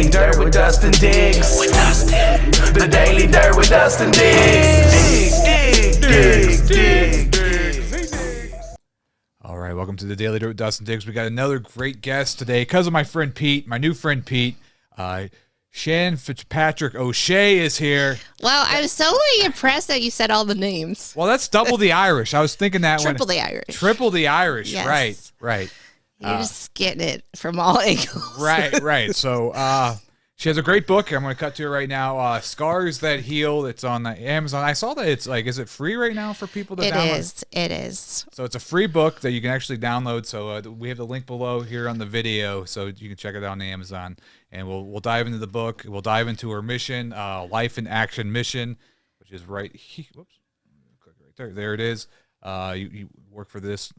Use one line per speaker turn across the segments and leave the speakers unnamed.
Daily Dirt with Dustin Diggs. The Daily Dirt with Dustin Diggs.
All right, welcome to the Daily Dirt with Dustin Diggs. We got another great guest today because of my friend Pete, my new friend Pete. Shannon Fitzpatrick OShea is here.
Well, I was so impressed that you said all the names.
Well, that's double the Irish. I was thinking that
Triple the Irish.
Triple the Irish.
Yes.
Right.
You're just getting it from all angles.
Right. So she has a great book. I'm going to cut to it right now. Scars That Heal. It's on Amazon. I saw that it's like, is it free right now for people to download?
It is.
So it's a free book that you can actually download. So we have the link below here on the video, so you can check it out on Amazon. And we'll dive into the book. We'll dive into her mission, Life in Action mission, which is right here. Whoops. Click right there. There it is. You work for this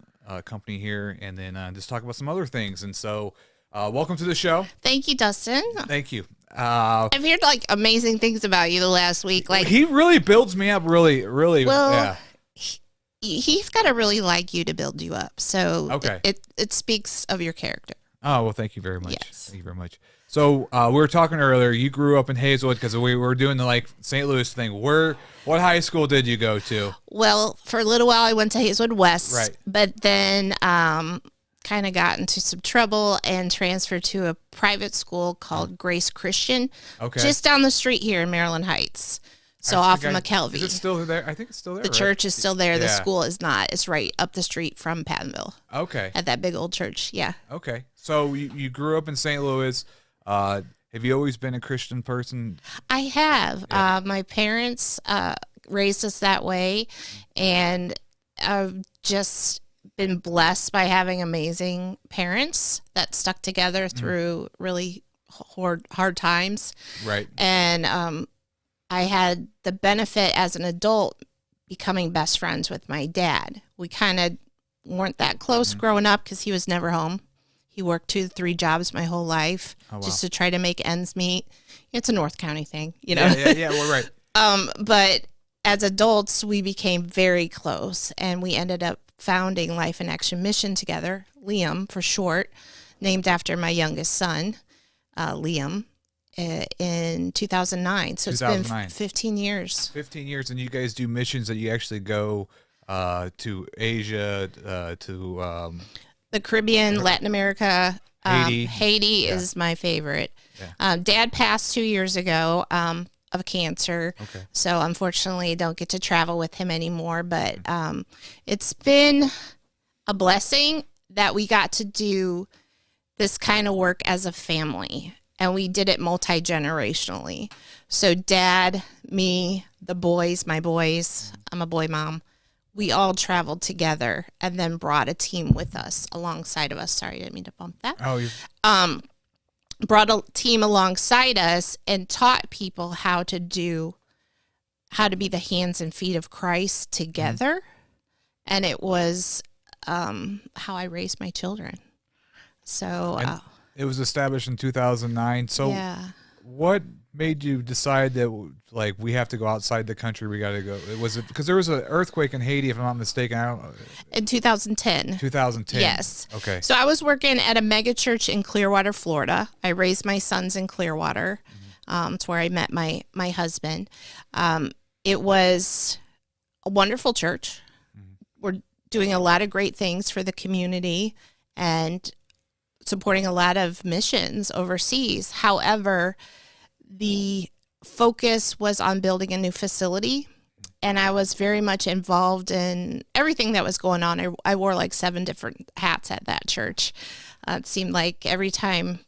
company here, and then just talk about some other things. And so welcome to the show.
Thank you, Dustin.
Thank you.
I've heard like amazing things about you the last week. Like
he really builds me up. Really.
Well,
yeah.
He's got to really like you to build you up. So
okay.
It speaks of your character.
Oh, well, thank you very much.
Yes.
Thank you very much. So we were talking earlier. You grew up in Hazelwood because we were doing the like St. Louis thing. What high school did you go to?
Well, for a little while I went to Hazelwood West,
right?
But then kind of got into some trouble and transferred to a private school called Grace Christian, just down the street here in Maryland Heights. So off of McKelvey.
Is it still there? I think it's still there.
The church is still there. The school is not. It's right up the street from Pattonville.
Okay.
At that big old church. Yeah.
Okay. So you grew up in St. Louis. Have you always been a Christian person?
I have.
Yeah.
My parents raised us that way, and I've just been blessed by having amazing parents that stuck together through really hard times.
Right.
And I had the benefit as an adult becoming best friends with my dad. We kind of weren't that close growing up because he was never home. He worked 2 to 3 jobs my whole life just to try to make ends meet. It's a North County thing, you know?
Yeah, well, right.
But as adults, we became very close, and we ended up founding Life in Action Mission together, Liam for short, named after my youngest son, Liam, in 2009. So 2009. It's been 15 years.
15 years, and you guys do missions that you actually go to Asia, to...
the Caribbean, Latin America, Haiti
yeah.
is my favorite.
Yeah.
Dad passed 2 years ago of cancer, so unfortunately don't get to travel with him anymore. But it's been a blessing that we got to do this kind of work as a family, and we did it multi-generationally. So Dad, me, the boys, my boys, I'm a boy mom. We all traveled together and then brought a team with us alongside of us. Sorry, I didn't mean to bump that. Brought a team alongside us and taught people how to be the hands and feet of Christ together. And it was how I raised my children. So
it was established in 2009. So what made you decide that like we have to go outside the country? We got to go. Was it because there was an earthquake in Haiti, if I'm not mistaken?
In 2010.
2010.
Yes.
Okay.
So I was working at a mega church in Clearwater, Florida. I raised my sons in Clearwater. It's where I met my husband. It was a wonderful church. We're doing a lot of great things for the community and supporting a lot of missions overseas. However, the focus was on building a new facility, and I was very much involved in everything that was going on. I wore like 7 different hats at that church. It seemed like every time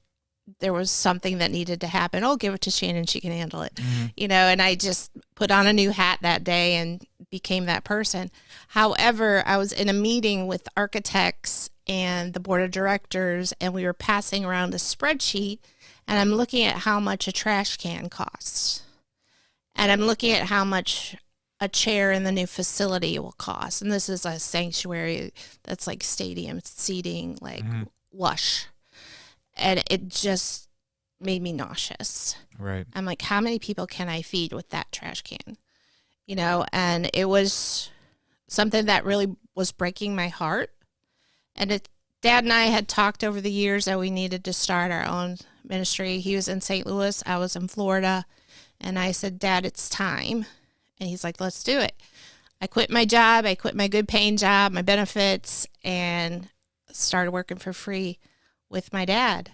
there was something that needed to happen, give it to Shannon, she can handle it. You know, and I just put on a new hat that day and became that person. However, I was in a meeting with architects and the board of directors, and we were passing around a spreadsheet, and I'm looking at how much a trash can costs. And I'm looking at how much a chair in the new facility will cost. And this is a sanctuary that's like stadium seating, like lush. And it just made me nauseous.
Right.
I'm like, how many people can I feed with that trash can? You know, and it was something that really was breaking my heart. And Dad and I had talked over the years that we needed to start our own ministry. He was in St. Louis. I was in Florida. And I said, Dad, it's time. And he's like, let's do it. I quit my job. I quit my good paying job, my benefits, and started working for free with my dad.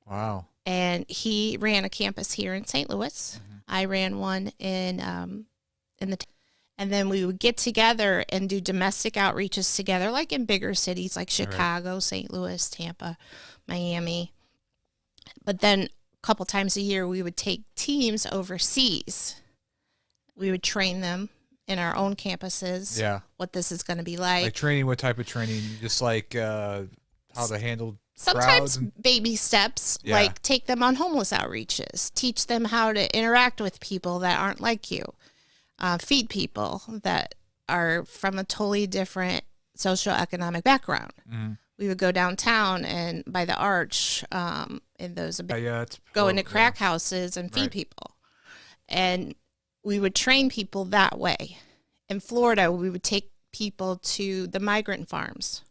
Wow.
And he ran a campus here in St. Louis. I ran one in the and then we would get together and do domestic outreaches together, like in bigger cities like Chicago, St. Louis, Tampa, Miami. But then a couple times a year, we would take teams overseas. We would train them in our own campuses.
Yeah.
What this is going to be like.
Like training, what type of training? Just like how to handle
Sometimes
crowds
baby steps, like take them on homeless outreaches, teach them how to interact with people that aren't like you. Feed people that are from a totally different socioeconomic background. We would go downtown and by the arch, in those go into crack houses and feed people. And we would train people that way. In Florida, we would take people to the migrant farms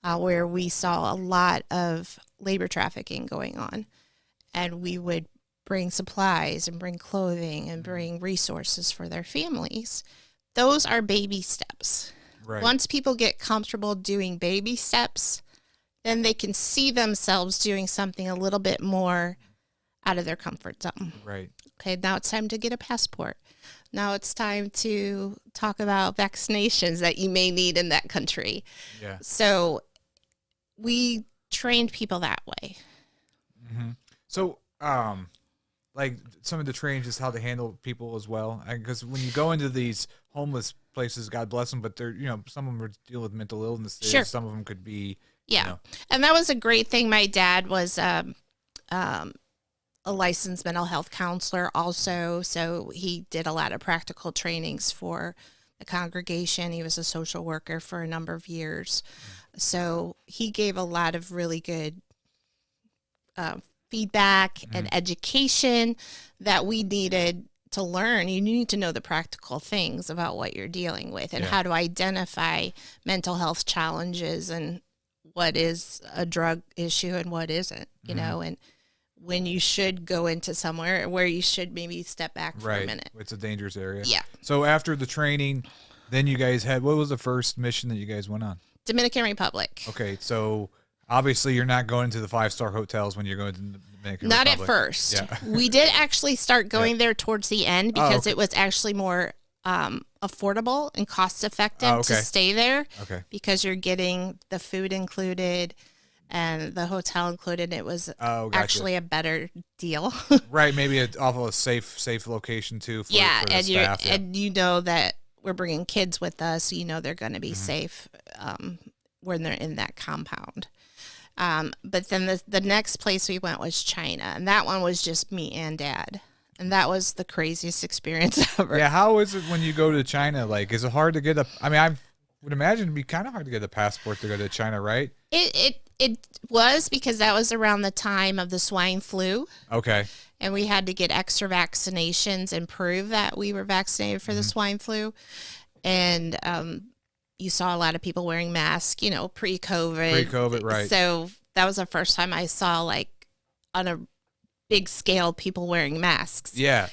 where we saw a lot of labor trafficking going on. And we would bring supplies and bring clothing and bring resources for their families. Those are baby steps.
Right.
Once people get comfortable doing baby steps, then they can see themselves doing something a little bit more out of their comfort zone.
Right.
Okay, now it's time to get a passport. Now it's time to talk about vaccinations that you may need in that country.
Yeah.
So we trained people that way.
So, like some of the trainings is how to handle people as well, because when you go into these homeless places, God bless them, but they're some of them are dealing with mental illness.
Sure.
Some of them could be
and that was a great thing. My dad was a licensed mental health counselor also, so he did a lot of practical trainings for the congregation. He was a social worker for a number of years, so he gave a lot of really good feedback and education that we needed to learn. You need to know the practical things about what you're dealing with and how to identify mental health challenges and what is a drug issue and what isn't, and when you should go into somewhere where you should maybe step back for a minute.
It's a dangerous area.
Yeah.
So after the training, then you guys what was the first mission that you guys went on?
Dominican Republic.
Okay, so obviously you're not going to the 5-star hotels when you're going to the Dominican
Not
Republic.
at first.
Yeah.
We did actually start going there towards the end because it was actually more affordable and cost effective to stay there because you're getting the food included and the hotel included. It was actually a better deal.
Right, maybe off of a safe location too. For,
and
the staff.
and you know that we're bringing kids with us, so you know they're going to be safe when they're in that compound. But then the next place we went was China, and that one was just me and Dad. And that was the craziest experience ever.
Yeah, how is it when you go to China? Like, is it hard to get I would imagine it'd be kind of hard to get a passport to go to China, right?
It was because that was around the time of the swine flu.
Okay.
And we had to get extra vaccinations and prove that we were vaccinated for the swine flu. And you saw a lot of people wearing masks, pre-COVID.
Pre-COVID, right.
So that was the first time I saw, like, on a big scale, people wearing masks.
Yeah.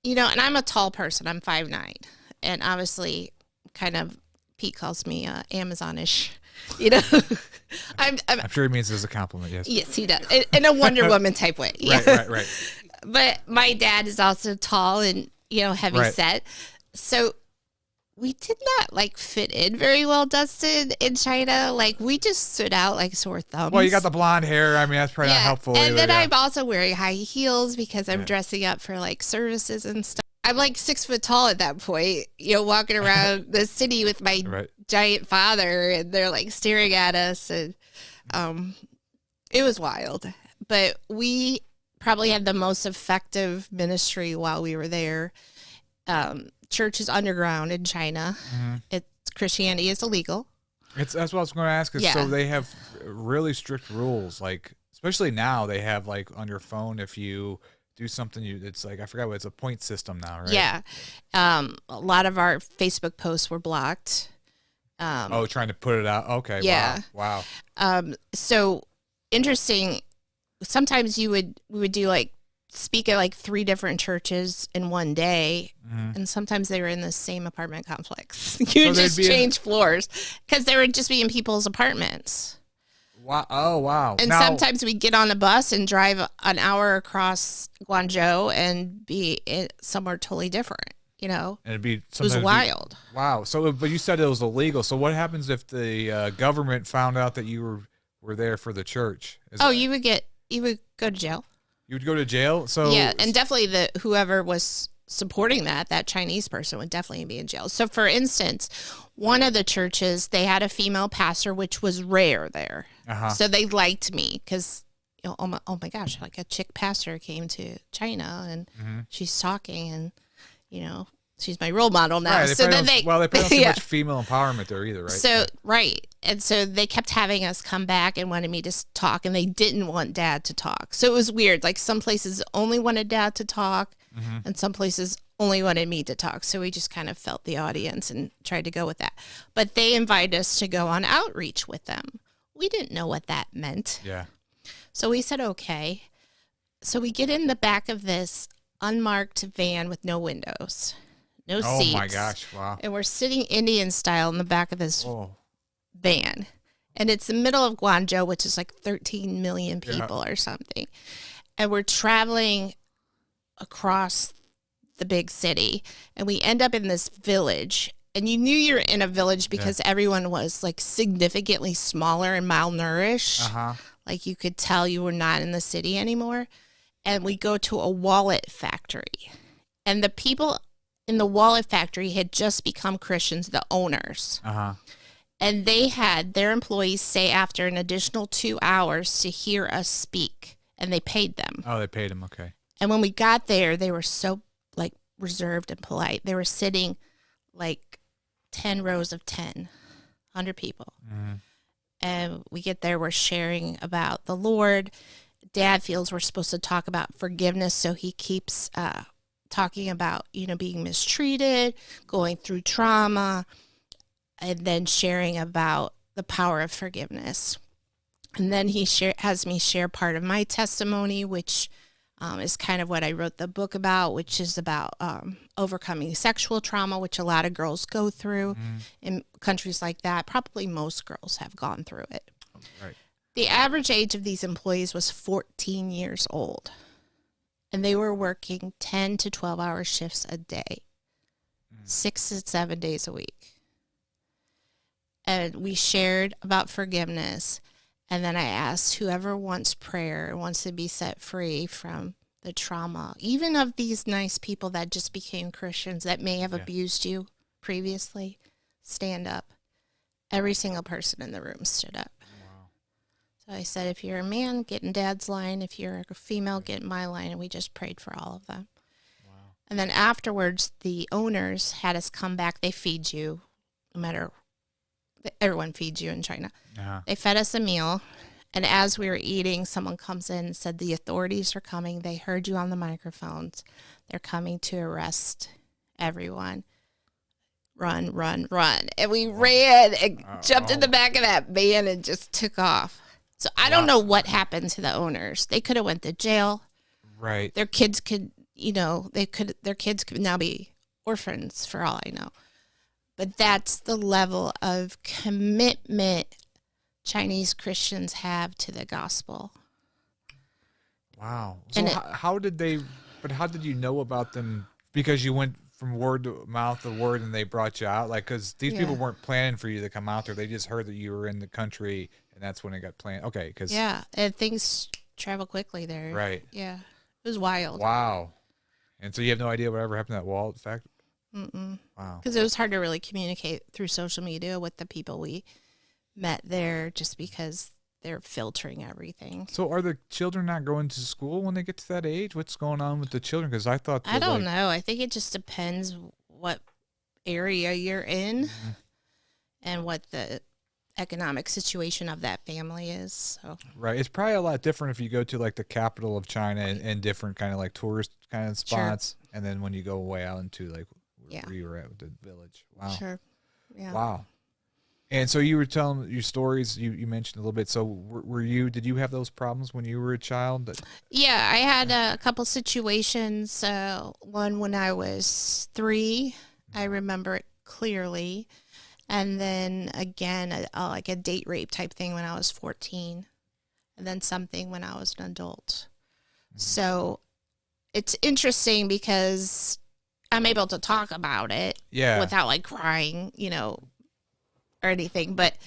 And I'm a tall person. I'm 5'9". And obviously, kind of, Pete calls me Amazonish. I'm
sure he means it as a compliment, yes.
Yes, he does. In a Wonder Woman type way. Yeah.
Right.
But my dad is also tall and, heavy set. So we did not fit in very well, Dustin, in China. We just stood out like sore thumbs.
Well, you got the blonde hair. I mean, that's probably not helpful.
And then I'm also wearing high heels because I'm dressing up for services and stuff. I'm 6 foot tall at that point, walking around the city with my giant father, and they're staring at us, and it was wild. But we probably had the most effective ministry while we were there. Church is underground in China. Christianity is illegal.
That's what I was going to ask. So they have really strict rules, especially now they have on your phone, if you do something, it's I forgot what it's a point system now, right?
Yeah. A lot of our Facebook posts were blocked.
Trying to put it out. Okay.
Yeah.
Wow.
So interesting. sometimes we would do like speak at like 3 different churches in one day, and sometimes they were in the same apartment complex. You would just change floors because they would just be in people's apartments.
Wow! Oh, wow!
And sometimes we'd get on a bus and drive an hour across Guangzhou and be somewhere totally different. And
it
was wild.
Wow! So, but you said it was illegal. So, what happens if the government found out that you were there for the church?
You would go to jail.
You would go to jail. So
yeah, and definitely whoever was supporting that Chinese person would definitely be in jail. So, for instance, one of the churches, they had a female pastor, which was rare there. So they liked me because, oh my gosh, like a chick pastor came to China and she's talking and, she's my role model now.
Right,
so then
they probably don't see much female empowerment there either, right?
So, right. And so they kept having us come back and wanted me to talk, and they didn't want Dad to talk. So it was weird. Like some places only wanted Dad to talk, and some places only wanted me to talk. So we just kind of felt the audience and tried to go with that. But they invited us to go on outreach with them. We didn't know what that meant.
Yeah.
So we said, okay. So we get in the back of this unmarked van with no windows, no seats.
Oh my gosh, wow.
And we're sitting Indian style in the back of this van. And it's the middle of Guangzhou, which is like 13 million people or something. And we're traveling across the big city. And we end up in this village. And you knew you were in a village because everyone was like significantly smaller and malnourished. Like you could tell you were not in the city anymore. And we go to a wallet factory. And the people in the wallet factory had just become Christians, the owners. And they had their employees stay after an additional 2 hours to hear us speak. And they paid them.
Oh, they paid them. Okay.
And when we got there, they were so like reserved and polite. They were sitting like 10 rows of 100 people. And we get there, we're sharing about the Lord. Dad feels we're supposed to talk about forgiveness, so he keeps talking about, being mistreated, going through trauma, and then sharing about the power of forgiveness. And then he has me share part of my testimony, which is kind of what I wrote the book about, which is about overcoming sexual trauma, which a lot of girls go through in countries like that. Probably most girls have gone through it.
Right.
The average age of these employees was 14 years old, and they were working 10 to 12-hour shifts a day, 6 to 7 days a week. And we shared about forgiveness. And then I asked whoever wants prayer, wants to be set free from the trauma, even of these nice people that just became Christians that may have abused you previously, stand up. Every single person in the room stood up. Wow. So I said, if you're a man, get in Dad's line. If you're a female, get in my line. And we just prayed for all of them. Wow. And then afterwards, the owners had us come back. They feed you, no matter everyone feeds you in China. They fed us a meal, and as we were eating, someone comes in and said, the authorities are coming. They heard you on the microphones. They're coming to arrest everyone. Run, run, run. And we ran and jumped in the back of that van and just took off. So I don't know what happened to the owners. They could have went to jail.
Right.
Their kids could, their kids could now be orphans for all I know. But that's the level of commitment Chinese Christians have to the gospel.
Wow. So how did you know about them? Because you went from word to mouth to word and they brought you out? Like, because these people weren't planning for you to come out there. They just heard that you were in the country, and that's when it got planned. Okay. Because
and things travel quickly there.
Right.
Yeah. It was wild.
Wow. And so you have no idea whatever happened to that wall, in fact? Wow.
Because it was hard to really communicate through social media with the people we met there, just because they're filtering everything.
So are the children not going to school when they get to that age? What's going on with the children? Because I thought
I don't know. I think it just depends what area you're in and what the economic situation of that family is. So.
Right. It's probably a lot different if you go to like the capital of China and different kind of like tourist kind of spots, and then when you go way out into like where you were at with the village. Wow.
Sure. Yeah.
Wow. And so you were telling your stories. You mentioned a little bit. So did you have those problems when you were a child?
Yeah, I had a couple situations. One when I was 3, I remember it clearly, and then again, like a date rape type thing when I was 14, and then something when I was an adult. So it's interesting because I'm able to talk about it without like crying, or anything. But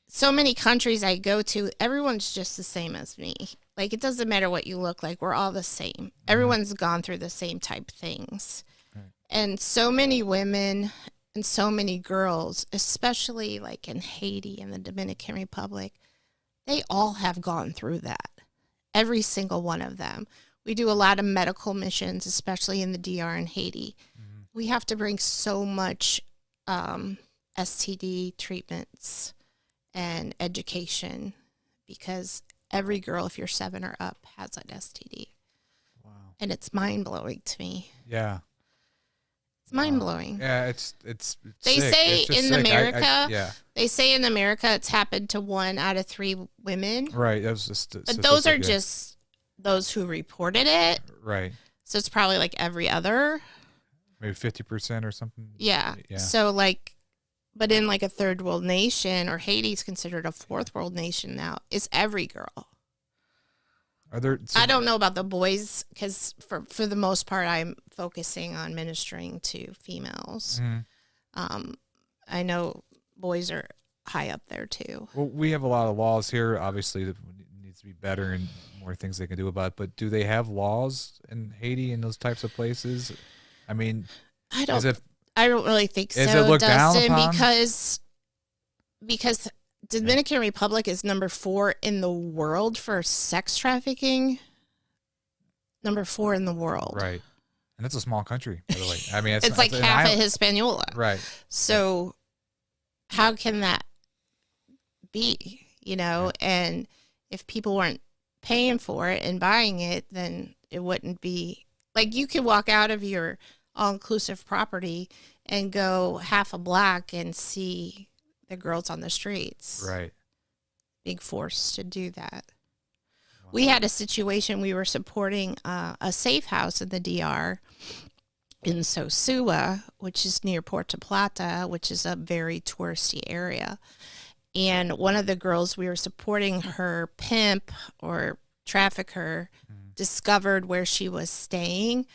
so many countries I go to, everyone's just the same as me. Like, it doesn't matter what you look like. We're all the same. Everyone's gone through the same type things. Right. And so many women and so many girls, especially like in Haiti and the Dominican Republic, they all have gone through that. Every single one of them. We do a lot of medical missions, especially in the DR and Haiti. Mm-hmm. We have to bring so much STD treatments and education because every girl, if you're 7 or up, has an STD. Wow. And it's mind-blowing to me.
Yeah.
It's mind-blowing.
Yeah, it's
they
sick.
say
it's
in
sick.
America, they say in America it's happened to 1 out of 3 women.
Right. That was just
but those are just those who reported it.
Right.
So it's probably like every other.
Maybe 50% or something.
Yeah. So like, but in like a third world nation, or Haiti's considered a fourth world nation now, it's every girl.
Are there?
I don't know about the boys because for the most part, I'm focusing on ministering to females. Mm-hmm. I know boys are high up there too.
Well, we have a lot of laws here. Obviously, that needs to be better and more things they can do about it. But do they have laws in Haiti and those types of places? I mean,
I don't really think so,
is it looked
Dustin,
down upon?
because Dominican Republic is number 4 in the world for sex trafficking. Number 4 in the world.
Right. And it's a small country, by the way. I mean,
it's like half of Hispaniola.
Right.
So how can that be, And if people weren't paying for it and buying it, then it wouldn't be. Like, you could walk out of your all-inclusive property and go half a block and see the girls on the streets.
Right.
Being forced to do that. Wow. We had a situation, we were supporting a safe house in the DR in Sosua, which is near Puerto Plata, which is a very touristy area. And one of the girls we were supporting, her pimp or trafficker, discovered where she was staying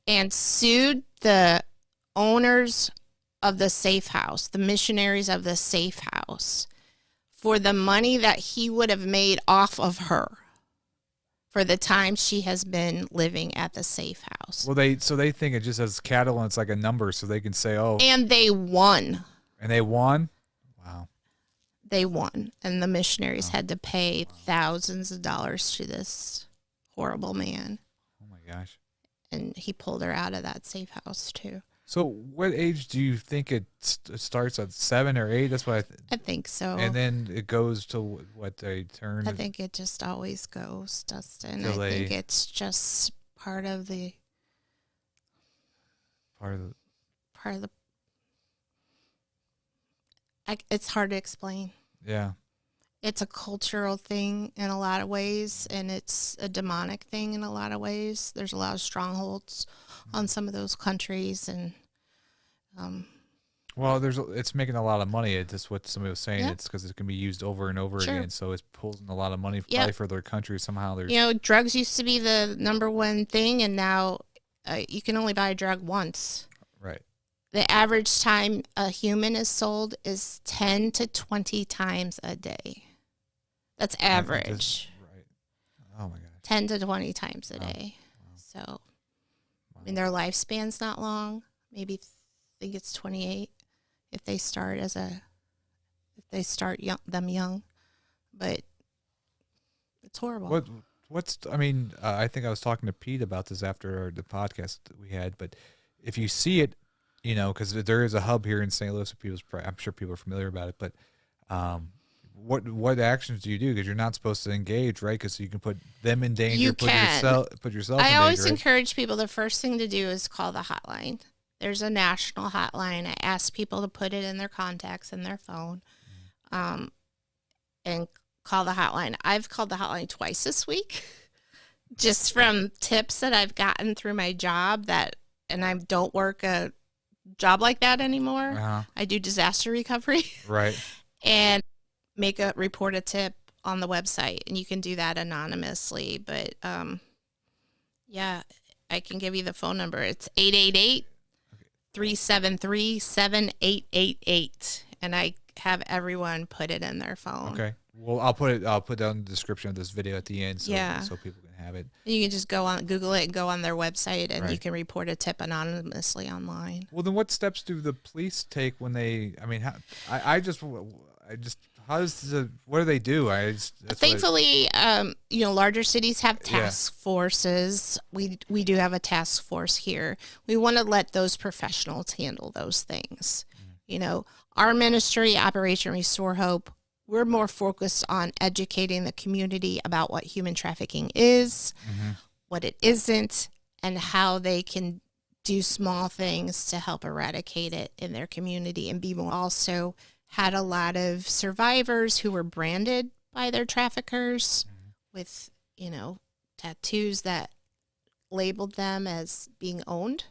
and sued the owners of the safe house, the missionaries of the safe house, for the money that he would have made off of her for the time she has been living at the safe house.
Well, they think it just has cattle and it's like a number, so they can say, oh.
And they won.
And they won? Wow.
They won. And the missionaries had to pay thousands of dollars to this horrible man.
Oh my gosh.
And he pulled her out of that safe house too.
So what age do you think it starts at, 7 or 8? That's what
I think so.
And then it goes to what they turn.
I think it just always goes, Dustin. I think it's just part of the it's hard to explain.
Yeah.
It's a cultural thing in a lot of ways, and it's a demonic thing in a lot of ways. There's a lot of strongholds on some of those countries, and
well, it's making a lot of money. It's just what somebody was saying. Yeah. It's because it can be used over and over again, so it pulls in a lot of money probably for their country somehow.
Drugs used to be the number one thing, and now you can only buy a drug once.
Right.
The average time a human is sold is 10 to 20 times a day. That's average.
Right. Oh, my God.
10 to 20 times a day. Wow. So, I mean, their lifespan's not long. Maybe I think it's 28 if they start young. But it's horrible.
I think I was talking to Pete about this after the podcast that we had, but if you see it, because there is a hub here in St. Louis, I'm sure people are familiar about it, but what actions do you do? Because you're not supposed to engage, right? Because you can put them in danger, put yourself in danger.
I always encourage people, the first thing to do is call the hotline. There's a national hotline. I ask people to put it in their contacts in their phone, and call the hotline. I've called the hotline twice this week, just from tips that I've gotten through my job and I don't work a job like that anymore. I do disaster recovery.
Right.
And report a tip on the website, and you can do that anonymously. But yeah, I can give you the phone number. It's 888-373-7888, and I have everyone put it in their phone.
Okay. Well, I'll put down the description of this video at the end, so people can have it.
You can just Google it and go on their website, and you can report a tip anonymously online.
Well, then what steps do the police take when they? I mean, what do they do?
Thankfully, larger cities have task forces. We do have a task force here. We want to let those professionals handle those things. Our ministry, Operation Restore Hope, we're more focused on educating the community about what human trafficking is, what it isn't, and how they can do small things to help eradicate it in their community and be more. Also had a lot of survivors who were branded by their traffickers with, tattoos that labeled them as being owned.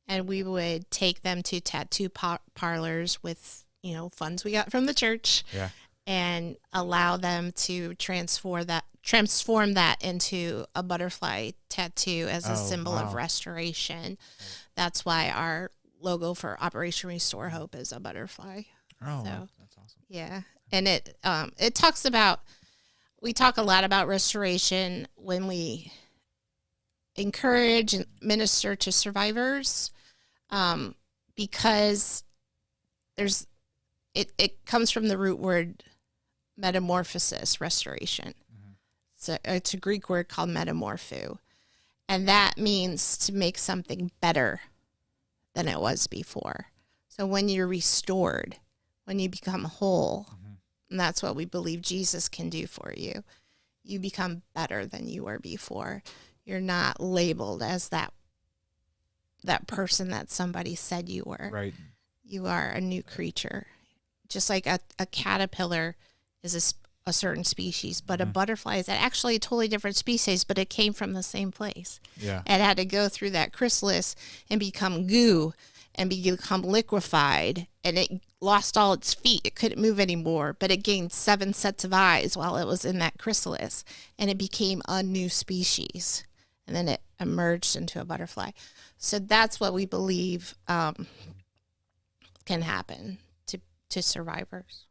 And we would take them to tattoo parlors with, funds we got from the church. Yeah. And allow them to transform that into a butterfly tattoo as a symbol of restoration. That's why our logo for Operation Restore Hope is a butterfly.
Oh, so, that's awesome.
Yeah. And it we talk a lot about restoration when we encourage and minister to survivors, because it comes from the root word metamorphosis, restoration. So it's a Greek word called metamorpho, and that means to make something better than it was before. So when you're restored, when you become whole, and that's what we believe Jesus can do for you, you become better than you were before. You're not labeled as that person that somebody said you were.
Right.
You are a new creature. Just like a caterpillar is a certain species, but a butterfly is actually a totally different species, but it came from the same place.
Yeah.
It had to go through that chrysalis and become goo and become liquefied, and it lost all its feet. It couldn't move anymore, but it gained 7 sets of eyes while it was in that chrysalis, and it became a new species, and then it emerged into a butterfly. So that's what we believe can happen to survivors.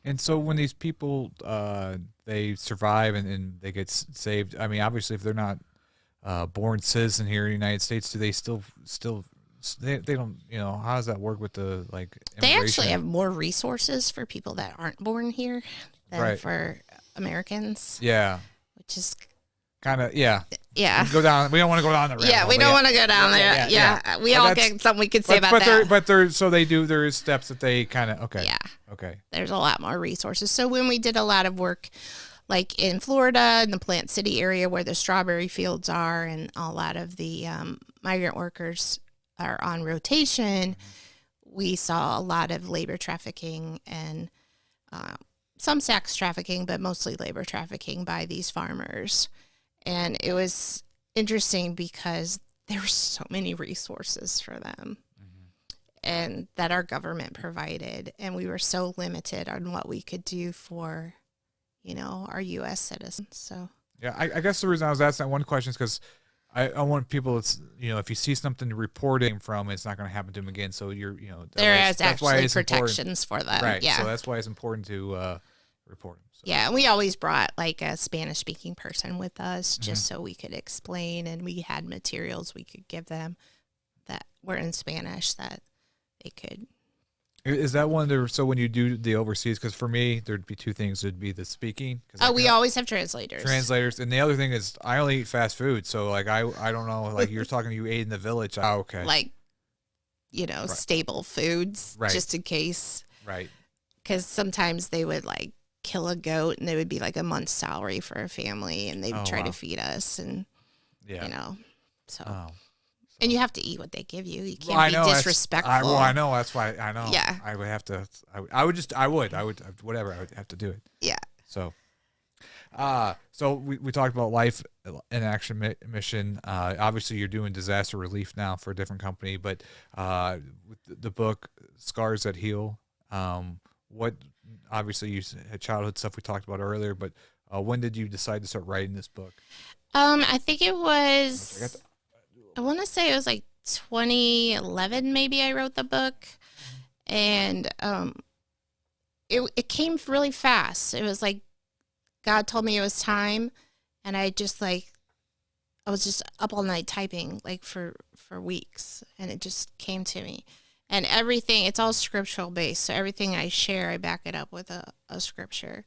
And so when these people, they survive and they get saved, I mean, obviously if they're not born citizen here in the United States, do they still they don't, how does that work with the, like, immigration?
They actually have more resources for people that aren't born here than for Americans.
Yeah.
Which is
kind of, yeah.
Yeah.
We don't want to go down the
Yeah, we don't want to go down there. Yeah. We all get something we could say about that.
So there is steps that they kind of, okay.
Yeah.
Okay.
There's a lot more resources. So when we did a lot of work, like in Florida, in the Plant City area where the strawberry fields are, and a lot of the migrant workers are on rotation, we saw a lot of labor trafficking and some sex trafficking, but mostly labor trafficking by these farmers. And it was interesting because there were so many resources for them and that our government provided. And we were so limited on what we could do for, our U.S. citizens. So,
yeah, I guess the reason I was asking that one question is because I want people to, if you see something to report it from, it's not going to happen to them again. So
there is actually protections for them.
Right.
Yeah.
So that's why it's important to report them. So.
Yeah, and we always brought like a Spanish-speaking person with us just so we could explain, and we had materials we could give them that were in Spanish that they could.
Is that one there? So when you do the overseas, because for me, there'd be two things. There'd be the speaking.
We always have translators.
And the other thing is I only eat fast food. So like I don't know, like you're talking you ate in the village. Oh, okay.
Like, stable foods just in case.
Right.
Because sometimes they would like kill a goat and it would be like a month's salary for a family, and they would try to feed us, and so And you have to eat what they give you. You
Well, I
can't
know,
be disrespectful.
I know. That's why I know.
Yeah.
I would have to. I would whatever. I would have to do it.
Yeah.
So we talked about life in action mission. Obviously, you're doing disaster relief now for a different company, but with the book Scars That Heal, what obviously you had childhood stuff we talked about earlier, but when did you decide to start writing this book?
I think it was. I want to say it was like 2011. Maybe I wrote the book, and it came really fast. It was like God told me it was time, and I was just up all night typing like for weeks, and it just came to me. And everything, it's all scriptural based, so everything I share, I back it up with a scripture.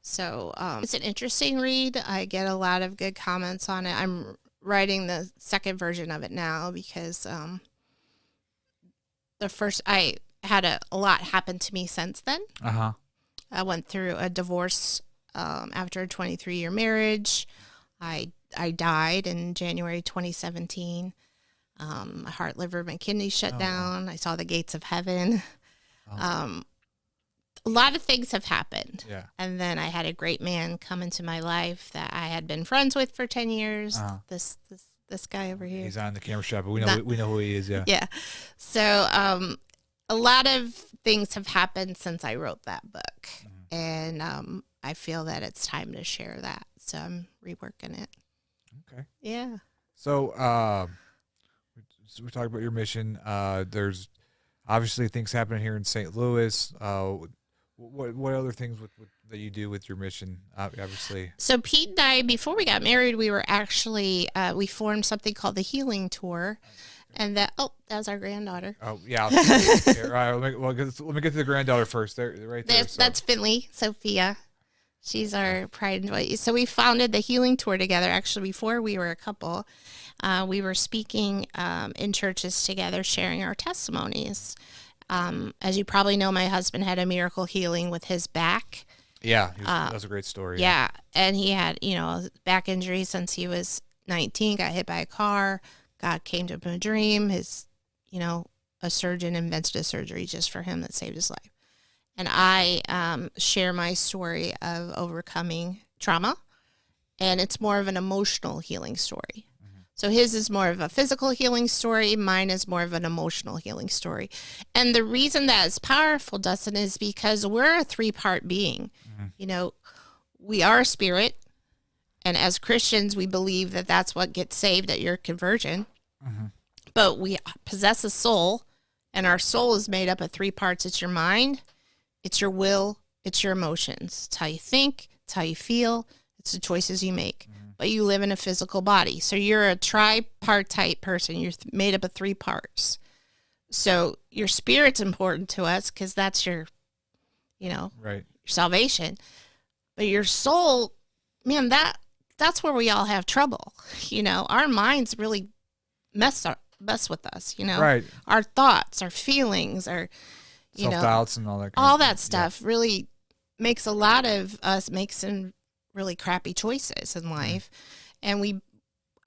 So it's an interesting read. I get a lot of good comments on it. I'm writing the second version of it now because the first, I had a lot happen to me since then. I went through a divorce after a 23-year marriage. I died in January 2017. My heart, liver, my kidneys shut down. I saw the gates of heaven. A lot of things have happened.
Yeah.
And then I had a great man come into my life that I had been friends with for 10 years. This guy over here.
He's on the camera shot, but we know who he is. Yeah.
Yeah. So a lot of things have happened since I wrote that book. And I feel that it's time to share that. So I'm reworking it.
Okay.
Yeah.
So we talked about your mission. There's obviously things happening here in St. Louis. What other things that you do with your mission? Obviously.
So Pete and I, before we got married, we were actually we formed something called the Healing Tour, and that was our granddaughter.
Oh yeah. All right. Let me get to the granddaughter first. There, right there.
That's Finley, Sophia. She's our pride and joy. So we founded the Healing Tour together. Actually, before we were a couple, we were speaking in churches together, sharing our testimonies. As you probably know, my husband had a miracle healing with his back.
Yeah, that was a great story.
Yeah, and he had, back injury since he was 19, got hit by a car. God came to him in a dream. His, a surgeon invented a surgery just for him that saved his life. And I share my story of overcoming trauma, and it's more of an emotional healing story. So his is more of a physical healing story. Mine is more of an emotional healing story. And the reason that is powerful, Dustin, is because we're a 3-part being. We are a spirit. And as Christians, we believe that that's what gets saved at your conversion. But we possess a soul, and our soul is made up of 3 parts. It's your mind, it's your will, it's your emotions. It's how you think, it's how you feel, it's the choices you make. But you live in a physical body. So you're a tripartite person. You're made up of 3 parts. So your spirit's important to us because that's your,
right,
your salvation. But your soul, man, that's where we all have trouble. Our minds really mess with us,
Right.
Our thoughts, our feelings, our,
self-doubts and all that
all that stuff really makes a lot of us make some really crappy choices in life. And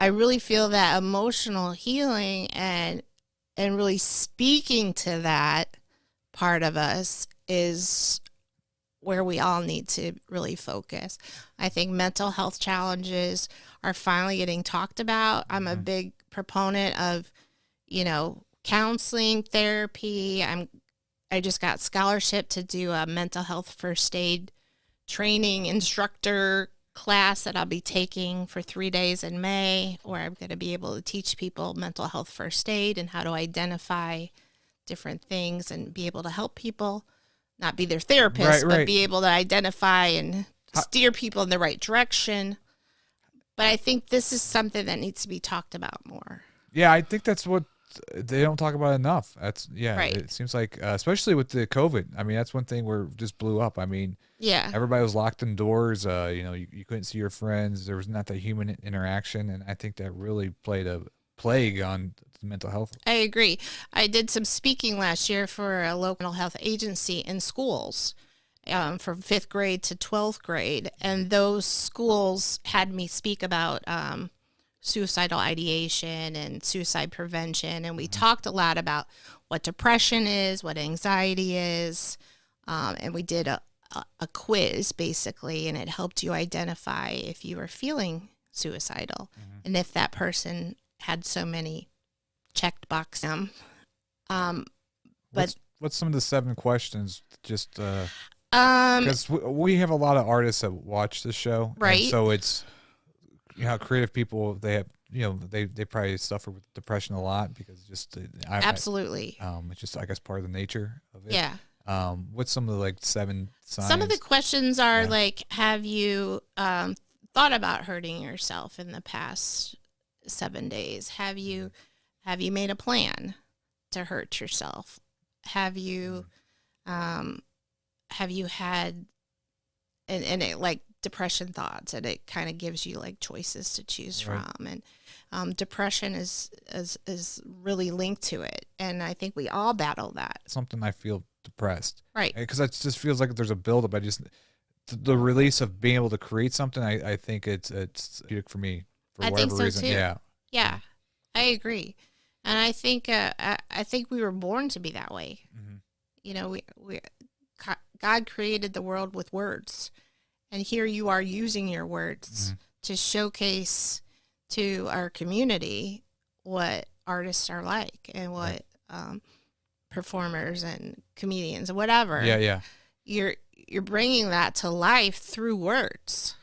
I really feel that emotional healing and really speaking to that part of us is where we all need to really focus. I think mental health challenges are finally getting talked about. I'm a big proponent of, counseling, therapy. I just got scholarship to do a mental health first aid training instructor class that I'll be taking for 3 days in May, where I'm going to be able to teach people mental health first aid and how to identify different things and be able to help people, not be their therapist, but be able to identify and steer people in the right direction. But I think this is something that needs to be talked about more.
Yeah, I think that's what they don't talk about enough.
Right.
It seems like, especially with the COVID. I mean, that's one thing where it just blew up. I mean, everybody was locked indoors. You couldn't see your friends. There was not that human interaction, and I think that really played a plague on mental health.
I agree. I did some speaking last year for a local health agency in schools, from 5th grade to 12th grade, and those schools had me speak about suicidal ideation and suicide prevention, and we talked a lot about what depression is, what anxiety is, and we did a quiz basically, and it helped you identify if you were feeling suicidal and if that person had so many checked boxes. But
what's some of the 7 questions? Just because we have a lot of artists that watch this show,
right?
And so it's creative people, they have they probably suffer with depression a lot because just
absolutely.
It's just, I guess, part of the nature of it.
Yeah.
What's some of the 7 signs?
Some of the questions are like, have you thought about hurting yourself in the past 7 days? Have you made a plan to hurt yourself? Have you had and it, like, depression thoughts, and it kind of gives you like choices to choose from, and depression is really linked to it, and I think we all battle that.
Something I feel depressed,
right?
Because it just feels like there's a buildup. I just the release of being able to create something. I think it's for me for whatever reason. Too.
Yeah, I agree, and I think we were born to be that way. We God created the world with words. And here you are using your words to showcase to our community what artists are like and what performers and comedians and whatever.
Yeah.
You're bringing that to life through words.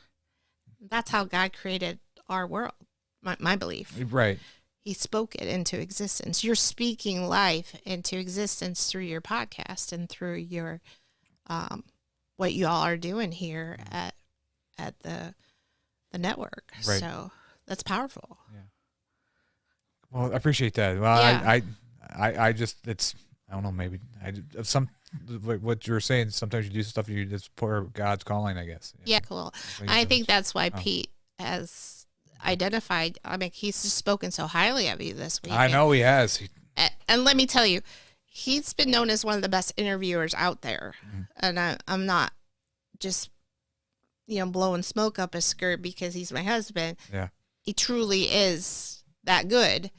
That's how God created our world, my belief.
Right.
He spoke it into existence. You're speaking life into existence through your podcast and through your what you all are doing here at the network. Right. So that's powerful.
Yeah. Well, I appreciate that. Well, I just, it's, I don't know, maybe what you were saying, sometimes you do stuff, it's poor God's calling, I guess.
Yeah, cool. I think that's why Pete has identified, I mean, he's just spoken so highly of you this week.
I know he has.
And let me tell you, he's been known as one of the best interviewers out there. And I'm not just, blowing smoke up his skirt because he's my husband. Yeah. He truly is that good.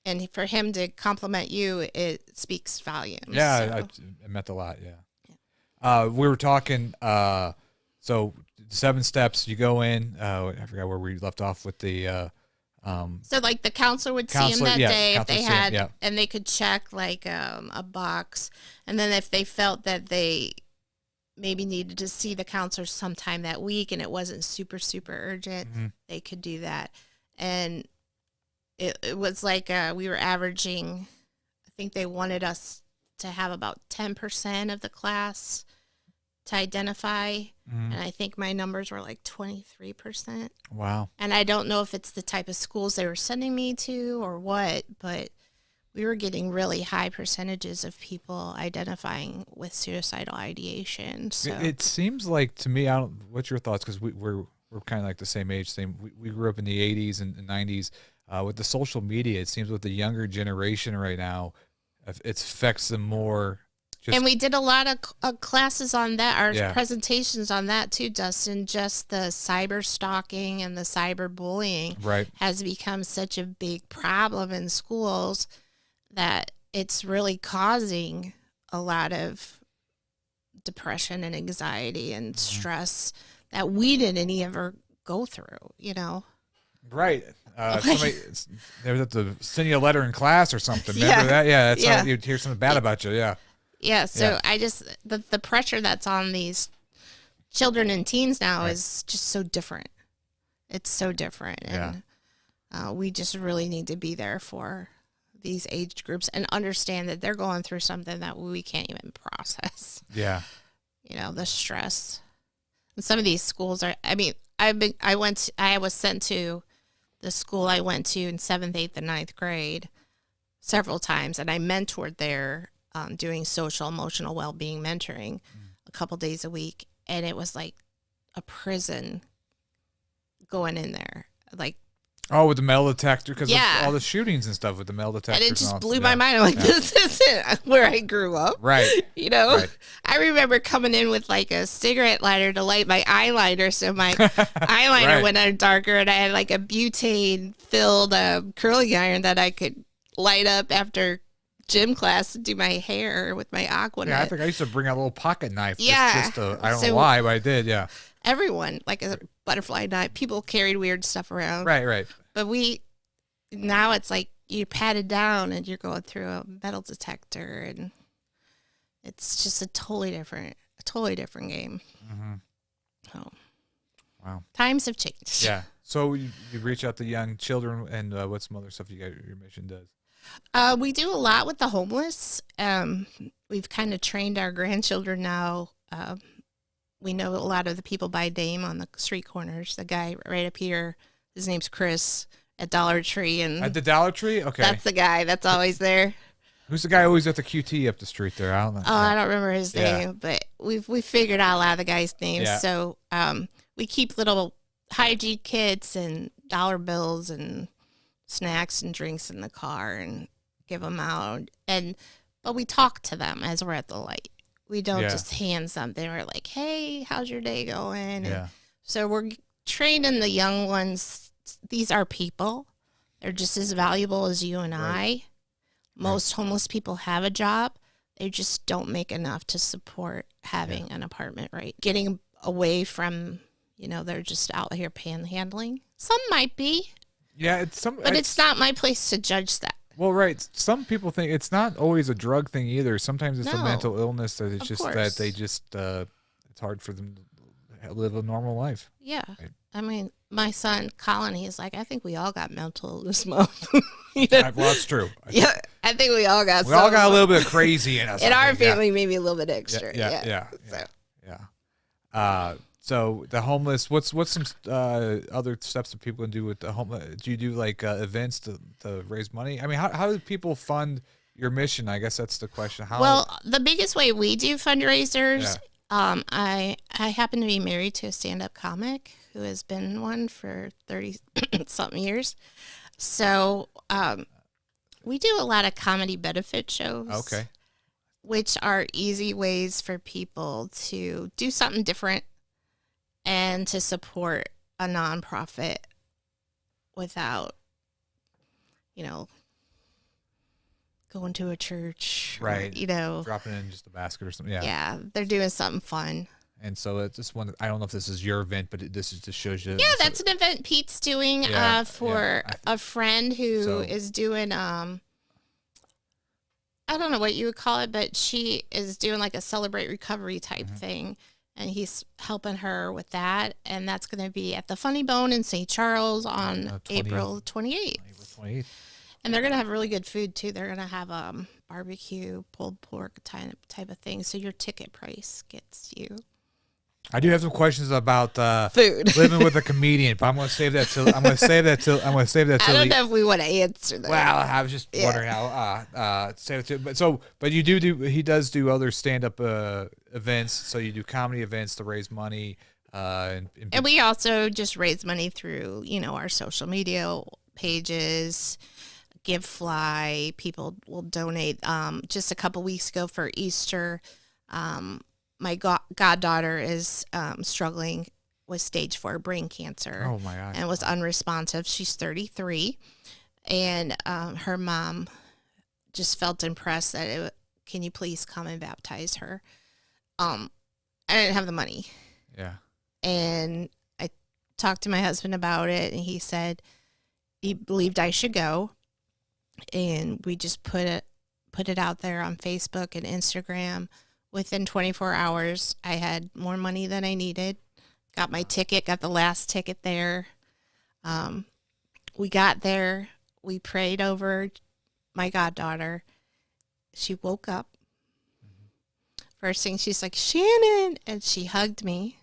And for him to compliment you, it speaks volumes.
Yeah, so. It meant a lot, yeah. We were talking, so 7 steps, you go in, I forgot where we left off with the...
so like the counselor would see him that day if they had, and they could check like a box. And then if they felt that they maybe needed to see the counselor sometime that week and it wasn't super, super urgent, they could do that. And it was like we were averaging, I think they wanted us to have about 10% of the class to identify. And I think my numbers were like 23%.
Wow.
And I don't know if it's the type of schools they were sending me to or what, but we were getting really high percentages of people identifying with suicidal ideation. So
it seems like to me, what's your thoughts? Because we're kind of like the same age. We grew up in the 80s and 90s. With the social media, it seems with the younger generation right now, it affects them more.
And we did a lot of classes on that, presentations on that too, Dustin. Just the cyber stalking and the cyber bullying has become such a big problem in schools that it's really causing a lot of depression and anxiety and stress that we didn't ever go through,
Right. Somebody they would have to send you a letter in class or something. Remember that? Yeah, that's how you'd hear something bad about you. Yeah.
Yeah, so I just, the pressure that's on these children and teens now is just so different. It's so different. And we just really need to be there for these age groups and understand that they're going through something that we can't even process.
Yeah.
The stress. And some of these schools are, I mean, I was sent to the school I went to in 7th, 8th, and 9th grade several times, and I mentored there. Doing social emotional well-being mentoring a couple days a week, and it was like a prison going in there. Like
Oh, with the metal detector, because
Yeah.
of all the shootings and stuff with the metal detectors.
And it just
all
blew
that.
my mind. I'm like, this isn't where I grew up.
Right.
You know,
Right.
I remember coming in with like a cigarette lighter to light my eyeliner. So my eyeliner
Right.
went on darker, and I had like a butane filled curling iron that I could light up after gym class and do my hair with my aqua
Yeah, I
net.
think I used to bring a little pocket knife.
Yeah.
Just to, I don't
So-
know why, but I did, yeah.
Everyone, like a butterfly knife, people carried weird stuff around.
Right.
But now it's like you pat it down and you're going through a metal detector, and it's just a totally different game.
Mm-hmm.
Oh,
Wow.
times have changed.
Yeah. So you reach out to young children, and what's some other stuff your mission does?
We do a lot with the homeless. We've kind of trained our grandchildren now. We know a lot of the people by name on the street corners. The guy right up here, his name's Chris at Dollar Tree, and
At the Dollar Tree? Okay.
that's the guy that's always there.
Who's the guy always at the QT up the street there? I don't know.
Oh, I don't remember his
Yeah.
name, but we figured out a lot of the guys' names.
Yeah.
So we keep little hygiene kits and dollar bills and snacks and drinks in the car and give them out. But we talk to them as we're at the light. We don't
Yeah.
just hand something. We're like, hey, how's your day going?
Yeah.
And so we're training the young ones. These are people. They're just as valuable as you and I. Most homeless people have a job. They just don't make enough to support having an apartment, right? Getting away from, they're just out here panhandling. Some might be,
Yeah,
but it's not my place to judge that.
Well, right. Some people think it's not always a drug thing either. Sometimes it's a
No.
mental illness that it's
Of
just
course.
that they just it's hard for them to live a normal life.
Yeah.
Right.
I mean, my son, Colin, he's like, I think we all got mental illness month.
Well, that's true.
Yeah, I think we all got
We all got a
some.
little bit of crazy in us.
In
I
our
think, yeah.
family, maybe a little bit extra.
Yeah.
So.
So the homeless. What's some other steps that people can do with the homeless? Do you do like events to raise money? I mean, how do people fund your mission? I guess that's the question.
Well, the biggest way we do fundraisers, I happen to be married to a stand-up comic who has been one for 30-something years. So we do a lot of comedy benefit shows.
Okay.
Which are easy ways for people to do something different and to support a nonprofit without, going to a church.
Right.
Or,
dropping in just a basket or something. Yeah.
yeah, they're doing something fun.
And so it's just one. I don't know if this is your event, but this is just shows you.
Yeah, that's an event Pete's doing for a friend who is doing I don't know what you would call it, but she is doing like a celebrate recovery type thing, and he's helping her with that, and that's going to be at the Funny Bone in St. Charles on April 28th.
April 28th.
And they're going to have really good food too. They're going to have barbecue, pulled pork type of thing, so your ticket price gets you
I do have some questions about
food.
living with a comedian, but I'm going to save that till.
I don't know if we want to answer that.
Well, I was just wondering how say it to, but you do he does do other stand-up events, so you do comedy events to raise money and
we also just raise money through, our social media pages, GiveFly. People will donate. Just a couple weeks ago for Easter, my goddaughter is struggling with stage 4 brain cancer.
Oh my God.
And was unresponsive. She's 33, and her mom just felt impressed that can you please come and baptize her? I didn't have the money.
Yeah.
And I talked to my husband about it, and he said he believed I should go. And we just put it out there on Facebook and Instagram. Within 24 hours, I had more money than I needed. Got my ticket, got the last ticket there. We got there. We prayed over my goddaughter. She woke up. First thing, she's like, Shannon, and she hugged me.